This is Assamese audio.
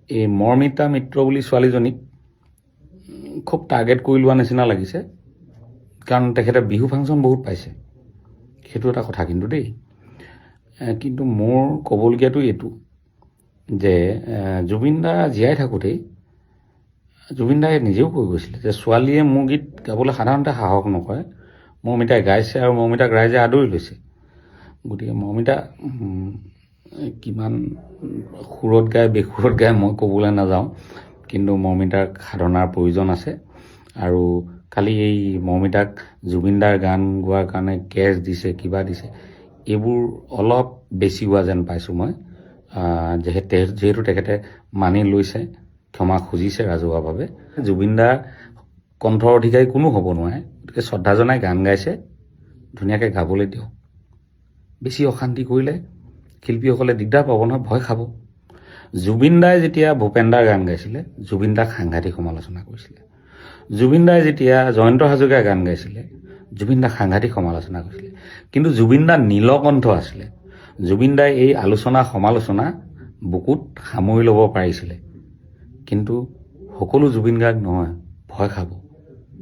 এই মৰ্মিতা মিত্ৰ বুলি ছোৱালীজনীক খুব টাৰ্গেট কৰি লোৱা নিচিনা লাগিছে, কাৰণ তেখেতে বিহু ফাংচন বহুত পাইছে, সেইটো এটা কথা কিন্তু দেই। কিন্তু মোৰ ক'বলগীয়াটো এইটো যে জুবিন দা জীয়াই থাকোঁতেই জুবিন দাই নিজেও কৈ গৈছিলে যে ছোৱালীয়ে মোৰ গীত গাবলৈ সাধাৰণতে সাহস নকৰে, মৰ্মিতাই গাইছে আৰু মৰ্মিতাক ৰাইজে আদৰি লৈছে। গতিকে মৰ্মিতা কিমান সুৰত গায় বেসুৰত গায় মই ক'বলৈ নাযাওঁ, কিন্তু মৰ্মিতাৰ সাধনাৰ প্ৰয়োজন আছে। আৰু খালি এই মৰ্মিতাক জুবিন দাৰ গান গোৱাৰ কাৰণে কেছ দিছে, কিবা দিছে, এইবোৰ অলপ বেছি হোৱা যেন পাইছোঁ মই। যিহেতু তেখেতে মানি লৈছে, ক্ষমা খুজিছে ৰাজহুৱাভাৱে। জুবিন দাৰ কণ্ঠৰ অধিকাৰী কোনো হ'ব নোৱাৰে, গতিকে শ্ৰদ্ধা জনাই গান গাইছে, ধুনীয়াকৈ গাবলৈ দিয়ক। বেছি অশান্তি কৰিলে শিল্পীসকলে দিগদাৰ পাব নহয়, ভয় খাব। জুবিন দাই যেতিয়া ভূপেন দাৰ গান গাইছিলে, জুবিন দাক সাংঘাতিক সমালোচনা কৰিছিলে। জুবিন দাই যেতিয়া জয়ন্ত হাজৰিকাৰ গান গাইছিলে, জুবিন দাক সাংঘাতিক সমালোচনা কৰিছিলে। কিন্তু জুবিন দা নীলকণ্ঠ আছিলে, জুবিন দাই এই আলোচনা সমালোচনা বুকুত সামৰি ল'ব পাৰিছিলে। কিন্তু সকলো জুবিন গাৰ্গ নহয়, ভয় খাব।